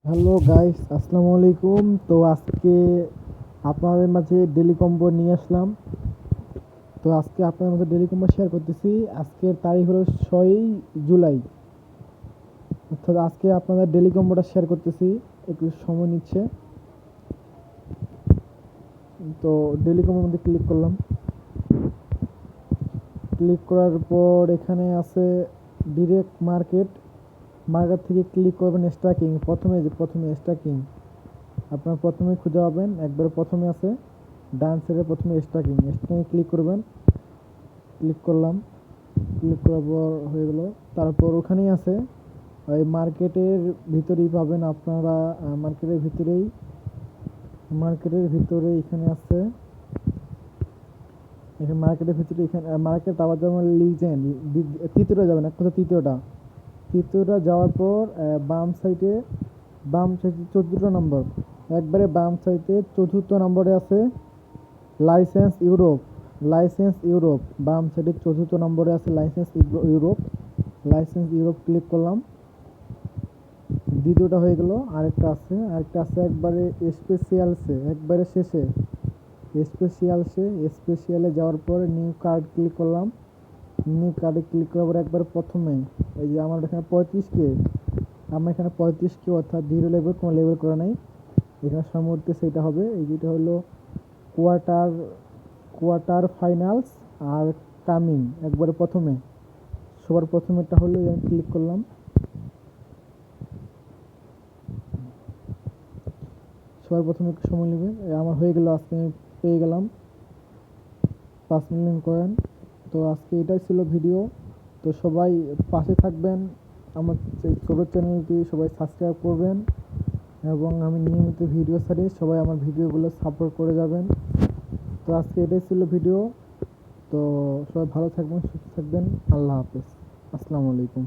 Hello guys, আসসালামু আলাইকুম। তো আজকে আপনাদের মাঝে ডেলি কম্বো নিয়ে আসলাম। তো আজকে আপনাদের মাঝে ডেলি কম্বো শেয়ার করতেছি। আজকের তারিখ হলো 6ই জুলাই, অর্থাৎ আজকে আপনাদের ডেলি কম্বোটা শেয়ার করতেছি। একটু সময় নিচ্ছে। তো ডেলি কম্বোর মধ্যে ক্লিক করলাম। ক্লিক করার পর এখানে আছে ডিরেক্ট মার্কেট। মার্কেট থেকে ক্লিক করবেন স্ট্যাকিং। প্রথমে স্ট্যাকিং আপনার প্রথমে খুঁজে পাবেন। একবারে প্রথমে আছে ডান সাইডে, প্রথমে স্ট্যাকিং ক্লিক করবেন। ক্লিক করলাম। ক্লিক করার পর হয়ে গেল। তারপর ওখানেই আছে, ওই মার্কেটের ভিতরেই পাবেন আপনারা। মার্কেটের ভিতরে এখানে আছে। এখানে মার্কেটের ভিতরে এখানে মার্কেট আবার যেমন লিজেন্ড তৃতীয়টা যাবেন, এক কথা তৃতীয়টা যাওয়ার পর বাম সাইডে 14 নম্বর, একবারে বাম সাইডে 4র্থ নম্বরে আছে লাইসেন্স ইউরোপ। বাম সাইডে 4র্থ নম্বরে আছে লাইসেন্স ইউরোপ ক্লিক করলাম। দ্বিতীয়টা হয়ে গেল। আরেকটা আছে একবারে একবারে শেষে স্পেশালে যাওয়ার পর নিউ কার্ড ক্লিক করলাম। নিউ কার্ডে ক্লিক করার পর একবার প্রথমে এই যে আমার এখানে 35K, আমার এখানে 35K, অর্থাৎ 0 লেভেল, কোনো লেভেল করা নাই। এখানে সম্ভবত সেটা হবে। এই যেটা হলো quarter quarter finals are coming, একবারে প্রথমে সবার প্রথমেরটা হলো। আমি ক্লিক করলাম। সবার প্রথমে একটু সময় নেবে। আমার হয়ে গেল। আজকে আমি পেয়ে গেলাম 5 মিলিয়ন কয়েন। তো আজকে এটাই ছিল ভিডিও। তো সবাই পাশে থাকবেন, আমার ছোটো চ্যানেলটি সবাই সাবস্ক্রাইব করবেন, এবং আমি নিয়মিত ভিডিও ছাড়ি, সবাই আমার ভিডিওগুলো সাপোর্ট করে যাবেন। তো আজকে এটাই ছিল ভিডিও। তো সবাই ভালো থাকবেন, সুস্থ থাকবেন। আল্লাহ হাফেজ, আসসালামু আলাইকুম।